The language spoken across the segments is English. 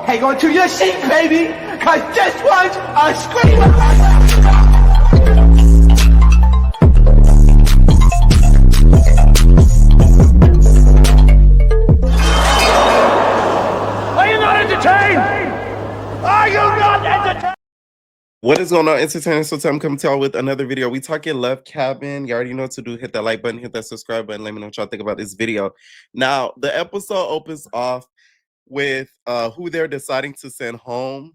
hang on to your seat, baby, cause this one's a screamer. Are you not entertained? Are you not entertained? What is going on, entertainers? So I'm coming to y'all with another video. We talking Love Cabin. You already know what to do. Hit that like button, hit that subscribe button. Let me know what y'all think about this video. Now, the episode opens off with who they're deciding to send home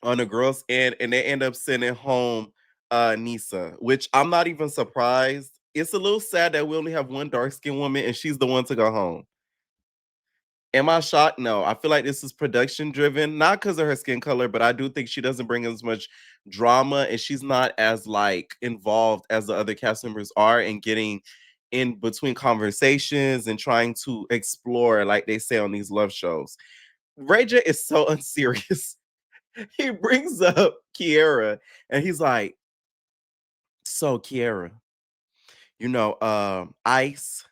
on the girls' end, and they end up sending home Nisa, which I'm not even surprised. It's a little sad that we only have one dark-skinned woman, and she's the one to go home. Am I shocked? No. I feel like this is production driven, not because of her skin color, but I do think she doesn't bring as much drama, and she's not as like involved as the other cast members are in getting in between conversations and trying to explore, like they say on these love shows. Ray J is so unserious. He brings up Kiara and he's like, so Kiara, Ice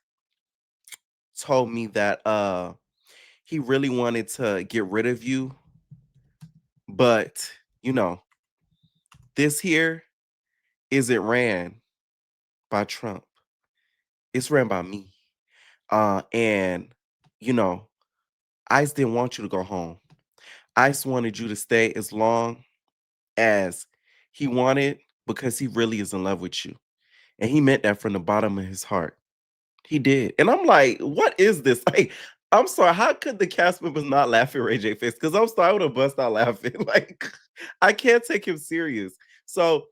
told me that he really wanted to get rid of you, but this here isn't ran by Trump. It's ran by me. And Ice didn't want you to go home. Ice wanted you to stay as long as he wanted because he really is in love with you. And he meant that from the bottom of his heart. He did. And I'm like, what is this? Like, I'm sorry, how could the cast members not laugh at Ray J face? Because I'm sorry, I would have bust out laughing. Like, I can't take him serious. So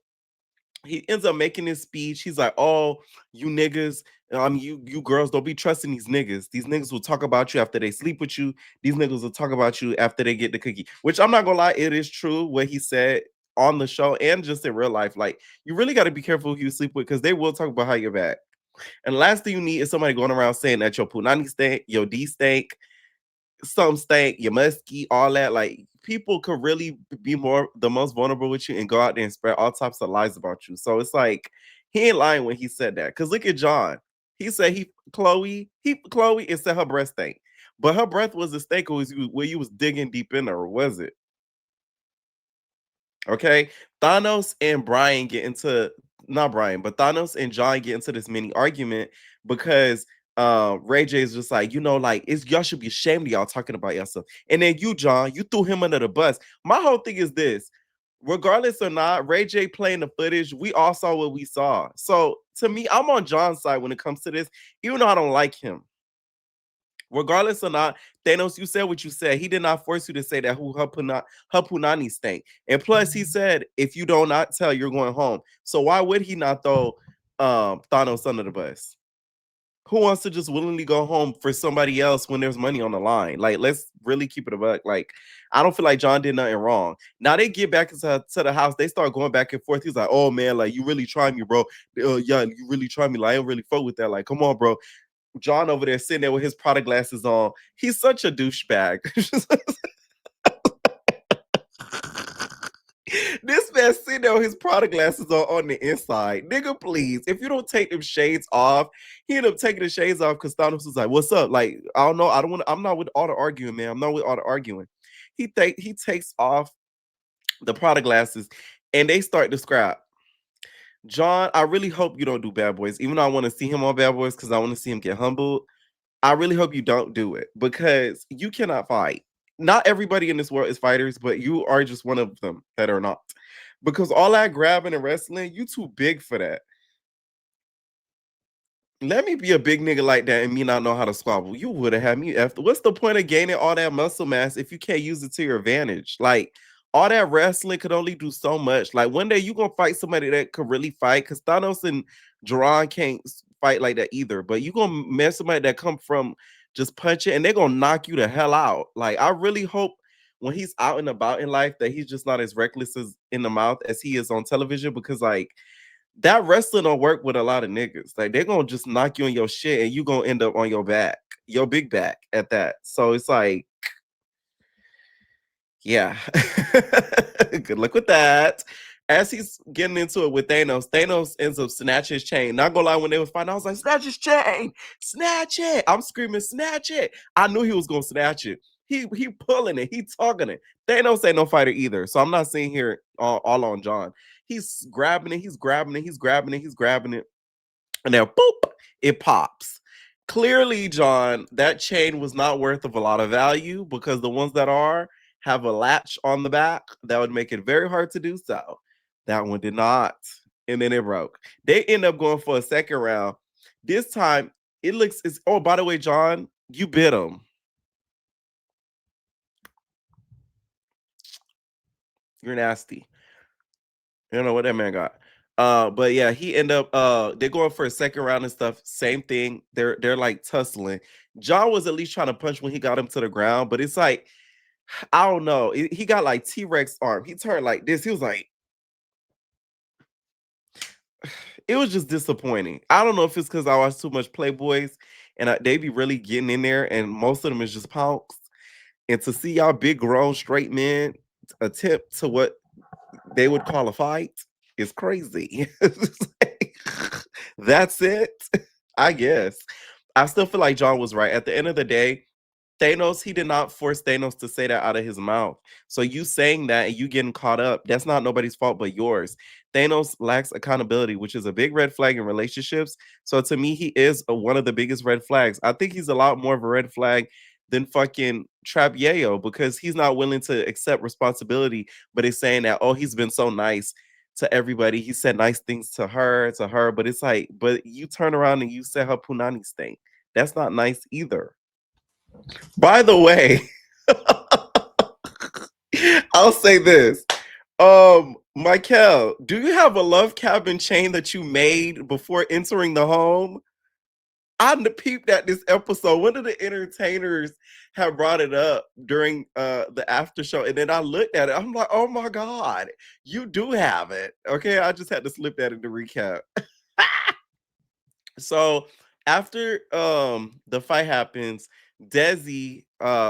he ends up making his speech. He's like, oh, you niggas, you girls don't be trusting these niggas. These niggas will talk about you after they sleep with you. These niggas will talk about you after they get the cookie. Which I'm not gonna lie, it is true what he said on the show and just in real life. Like, you really got to be careful who you sleep with because they will talk about how you're bad. And the last thing you need is somebody going around saying that your punani steak, your D steak, some steak, your muskie, all that. Like, people could really be the most vulnerable with you and go out there and spread all types of lies about you. So it's like he ain't lying when he said that. Cause look at John. He said Chloe and said her breast stank. But her breath was a steak where you was digging deep in her, was it? Okay. Thanos and Brian get into not Brian, but Thanos and John get into this mini argument because Ray J is just like, y'all should be ashamed of y'all talking about yourself. And then you, John, you threw him under the bus. My whole thing is this: regardless or not, Ray J playing the footage, we all saw what we saw. So to me, I'm on John's side when it comes to this, even though I don't like him. Regardless or not, Thanos, you said what you said. He did not force you to say that who her punani stank. And plus, he said, if you do not tell, you're going home. So why would he not throw Thanos under the bus? Who wants to just willingly go home for somebody else when there's money on the line? Like, let's really keep it a buck. Like, I don't feel like John did nothing wrong. Now they get back to the house. They start going back and forth. He's like, oh, man, like, you really tried me, bro. Yeah, you really tried me. Like, I don't really fuck with that. Like, come on, bro. John over there sitting there with his Prada glasses on. He's such a douchebag. This man sitting there with his Prada glasses on the inside. Nigga, please. If you don't take them shades off, he ended up taking the shades off because Thanos was like, what's up? Like, I don't know. I'm not with all the arguing, man. I'm not with all the arguing. He takes off the Prada glasses and they start to scrap. John, I really hope you don't do Bad Boys, even though I want to see him on Bad Boys because I want to see him get humbled. I really hope you don't do it because you cannot fight. Not everybody in this world is fighters, but you are just one of them that are not. Because all that grabbing and wrestling, you too big for that. Let me be a big nigga like that and me not know how to squabble. You would have had me after. What's the point of gaining all that muscle mass if you can't use it to your advantage? Like, all that wrestling could only do so much. Like, one day you gonna fight somebody that could really fight because Thanos and John can't fight like that either. But you gonna mess somebody that come from just punching and they're gonna knock you the hell out. Like, I really hope when he's out and about in life that he's just not as reckless as in the mouth as he is on television because like that wrestling don't work with a lot of niggas. Like, they're gonna just knock you on your shit and you gonna end up on your back, your big back at that. So it's like, yeah. Good luck with that. As he's getting into it with Thanos, Thanos ends up snatching his chain. Not gonna lie, when they was fighting, I was like, snatch his chain, snatch it. I'm screaming, snatch it. I knew he was gonna snatch it. He pulling it. He talking it. Thanos ain't no fighter either. So I'm not saying here all on John. He's grabbing it. He's grabbing it. He's grabbing it. He's grabbing it. And then boop, it pops. Clearly, John, that chain was not worth of a lot of value because the ones that are have a latch on the back that would make it very hard to do so. That one did not. And then it broke. They end up going for a second round. This time, it looks it's oh, by the way, John, you bit him. You're nasty. I don't know what that man got. But yeah, he end up they're going for a second round and stuff. Same thing. They're like tussling. John was at least trying to punch when he got him to the ground, but it's like I don't know. He got like T-Rex arm. He turned like this. He was like, it was just disappointing. I don't know if it's because I watch too much Playboys and they be really getting in there, and most of them is just punks. And to see y'all big grown straight men attempt to what they would call a fight is crazy. That's it. I guess. I still feel like John was right. At the end of the day, Thanos, he did not force Thanos to say that out of his mouth. So you saying that and you getting caught up, that's not nobody's fault but yours. Thanos lacks accountability, which is a big red flag in relationships. So to me, he is one of the biggest red flags. I think he's a lot more of a red flag than fucking Trap Yayo because he's not willing to accept responsibility, but he's saying that, oh, he's been so nice to everybody. He said nice things to her, but it's like, but you turn around and you said her punani stink. That's not nice either. By the way, I'll say this. Michael, do you have a love cabin chain that you made before entering the home? I peeped at this episode. One of the entertainers had brought it up during the after show, and then I looked at it. I'm like, oh my god, you do have it. Okay, I just had to slip that in the recap. So after the fight happens, Desi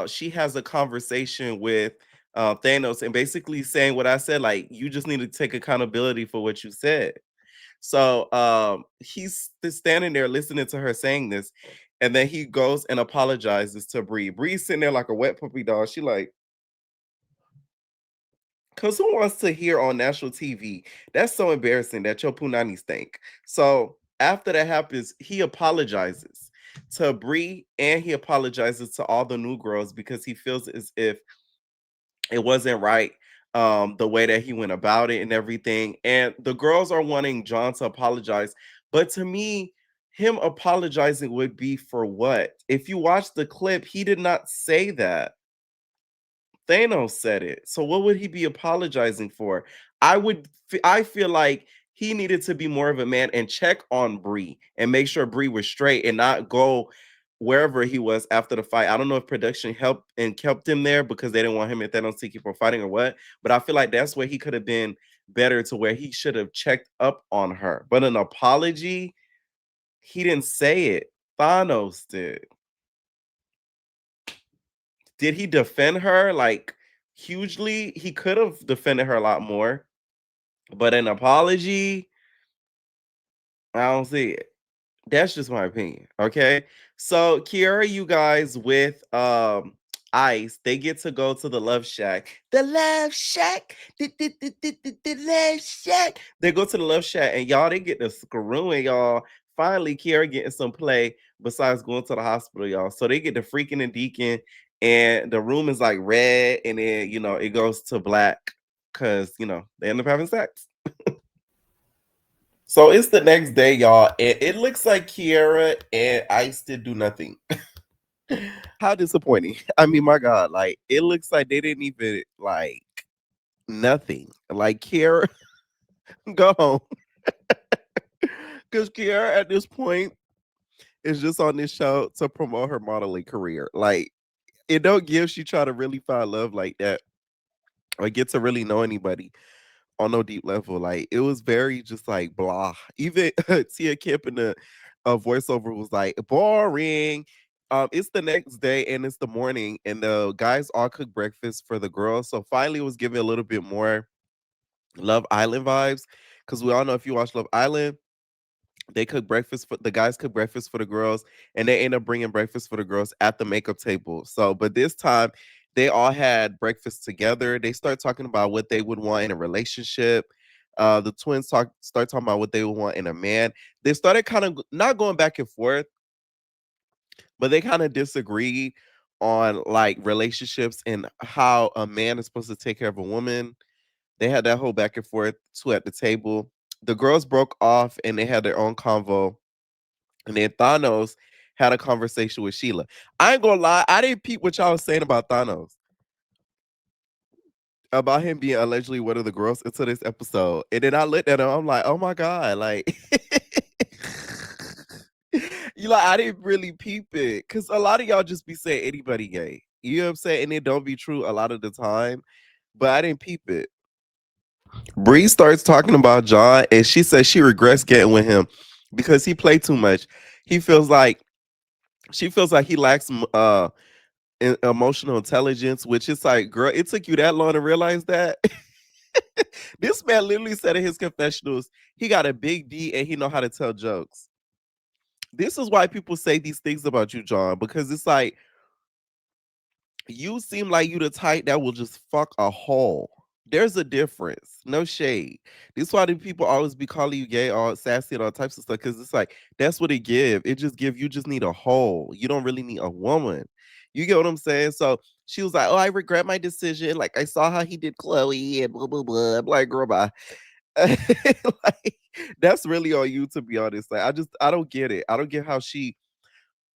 she has a conversation with Thanos and basically saying what I said, like you just need to take accountability for what you said. So he's standing there listening to her saying this, and then he goes and apologizes to Bree. Bree's sitting there like a wet puppy dog. She like, cause who wants to hear on national TV? That's so embarrassing that your punani stink. So after that happens, he apologizes to Bree and he apologizes to all the new girls because he feels as if it wasn't right the way that he went about it and everything. And the girls are wanting John to apologize. But to me, him apologizing would be for what? If you watch the clip, he did not say that. Thanos said it. So what would he be apologizing for? I feel like he needed to be more of a man and check on Bree and make sure Bree was straight and not go wherever he was after the fight. I don't know if production helped and kept him there because they didn't want him and Thanos to keep on fighting or what, but I feel like that's where he could have been better to where he should have checked up on her. But an apology, he didn't say it. Thanos did. Did he defend her like hugely? He could have defended her a lot more, but an apology, I don't see it. That's just my opinion. Okay. So Kiara, you guys with Ice, they get to go to the Love Shack. The Love Shack. The Love Shack. They go to the Love Shack and y'all they get to screwing y'all. Finally, Kiara getting some play besides going to the hospital, y'all. So they get the freaking and deacon, and the room is like red, and then it goes to black because they end up having sex. So it's the next day, y'all, and it looks like Kiara and Ice did do nothing. How disappointing. I mean, my God, like it looks like they didn't even like nothing. Like Kiara, go home. Because Kiara at this point is just on this show to promote her modeling career. Like it don't give she try to really find love like that or get to really know anybody on no deep level. Like it was very just like blah. Even Tia Kemp in the voiceover was like boring. It's the next day and it's the morning, and the guys all cook breakfast for the girls. So finally, it was giving a little bit more Love Island vibes because we all know if you watch Love Island, They cook breakfast for the guys cook breakfast for the girls, and they end up bringing breakfast for the girls at the makeup table. So, but this time they all had breakfast together. They start talking about what they would want in a relationship. The twins start talking about what they would want in a man. They started kind of not going back and forth, but they kind of disagreed on like relationships and how a man is supposed to take care of a woman. They had that whole back and forth too at the table. The girls broke off and they had their own convo. And then Thanos had a conversation with Sheila. I ain't gonna lie, I didn't peep what y'all was saying about Thanos. About him being allegedly one of the girls into this episode. And then I looked at him, I'm like, oh my God, like you like I didn't really peep it. Cause a lot of y'all just be saying anybody gay. You know what I'm saying? And it don't be true a lot of the time. But I didn't peep it. Bree starts talking about John and she says she regrets getting with him because he played too much. He feels like she feels like he lacks emotional intelligence, which is like, girl, it took you that long to realize that. This man literally said in his confessionals, he got a big D and he know how to tell jokes. This is why people say these things about you, John, because it's like you seem like you the type that will just fuck a hole. There's a difference. No shade. This is why the people always be calling you gay or sassy and all types of stuff. Cause it's like that's what it give. It just give you just need a hole. You don't really need a woman. You get what I'm saying? So she was like, "Oh, I regret my decision. Like I saw how he did Chloe and blah blah blah." I'm like, "Girl, bye." Like that's really on you to be honest. Like I don't get it. I don't get how she.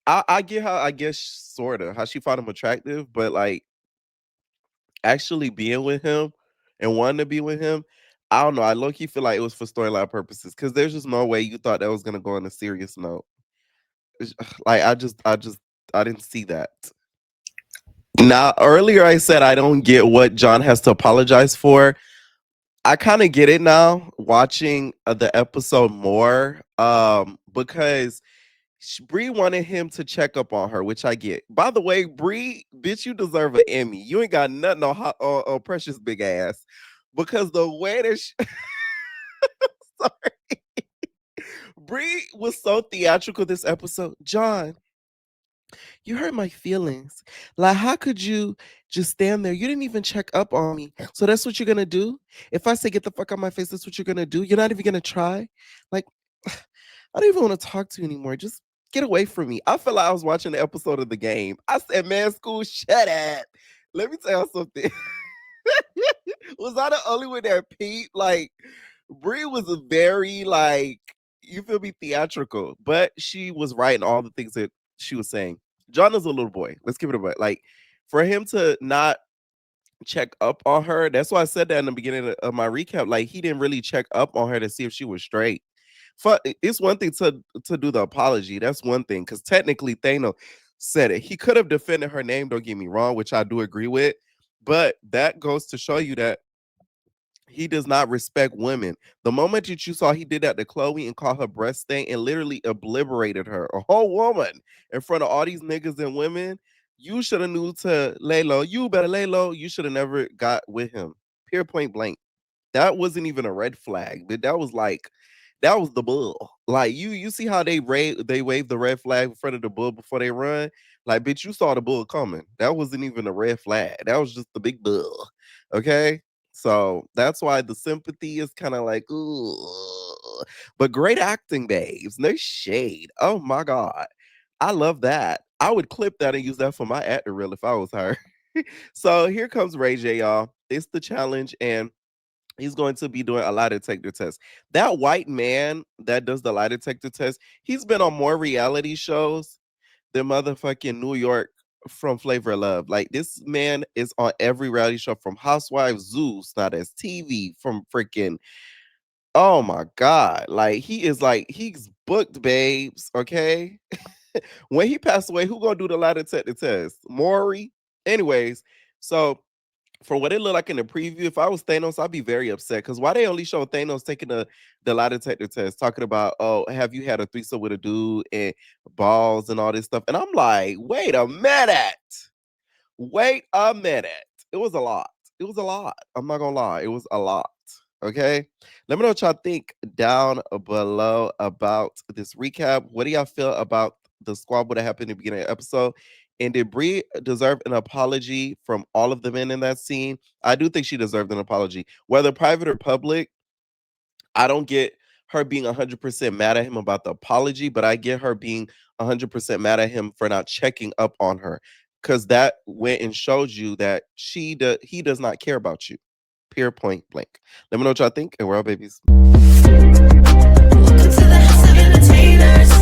I get how I guess sorta how she found him attractive, but like actually being with him and wanting to be with him, I don't know. I low key feel like it was for storyline purposes because there's just no way you thought that was gonna go on a serious note. Like I didn't see that. Now earlier I said I don't get what John has to apologize for. I kind of get it now watching the episode more because Bree wanted him to check up on her, which I get. By the way, Bree, bitch, you deserve an Emmy. You ain't got nothing on Precious big ass because the way that sorry, Bree was so theatrical this episode. John, you hurt my feelings. Like, how could you just stand there? You didn't even check up on me. So that's what you're gonna do? If I say get the fuck out my face, that's what you're gonna do? You're not even gonna try? Like, I don't even want to talk to you anymore. Just get away from me. I felt like I was watching the episode of the game. I said, man, school, shut up. Let me tell you something. Was I the only one that peeped? Like, Brie was a very like you feel me theatrical, but she was right in all the things that she was saying. John is a little boy. Let's give it a butt. Like for him to not check up on her, that's why I said that in the beginning of my recap. Like he didn't really check up on her to see if she was straight. It's one thing to do the apology. That's one thing because technically Thanos said it. He could have defended her name. Don't get me wrong, which I do agree with. But that goes to show you that he does not respect women. The moment that you saw he did that to Chloe and called her breast thing and literally obliterated her, a whole woman in front of all these niggas and women, you should have knew to lay low. You better lay low. You should have never got with him. Pure point blank. That wasn't even a red flag, but that was like that was the bull. Like you see how they wave the red flag in front of the bull before they run. Like bitch, you saw the bull coming. That wasn't even a red flag. That was just the big bull. Okay, so that's why the sympathy is kind of like, ooh. But great acting, babes. No shade. Oh my god, I love that. I would clip that and use that for my actor reel if I was her. So here comes Ray J, y'all. It's the challenge, and he's going to be doing a lie detector test. That white man that does the lie detector test, he's been on more reality shows than motherfucking New York from Flavor of Love. Like this man is on every reality show from Housewives, Zeus, not as TV, from freaking oh my god. Like he's booked, babes. Okay. When he passed away, who gonna do the lie detector test? Maury. Anyways, so from what it looked like in the preview, if I was Thanos, I'd be very upset. Because why they only show Thanos taking the lie detector test, talking about, oh, have you had a threesome with a dude and balls and all this stuff? And I'm like, wait a minute. Wait a minute. It was a lot. It was a lot. I'm not gonna lie. It was a lot. Okay. Let me know what y'all think down below about this recap. What do y'all feel about the squabble that happened in the beginning of the episode? And did Brie deserve an apology from all of the men in that scene? I do think she deserved an apology. Whether private or public, I don't get her being 100% mad at him about the apology, but I get her being 100% mad at him for not checking up on her. Because that went and showed you that he does not care about you. Pure point blank. Let me know what y'all think, and we're all babies. Welcome to the house of entertainers.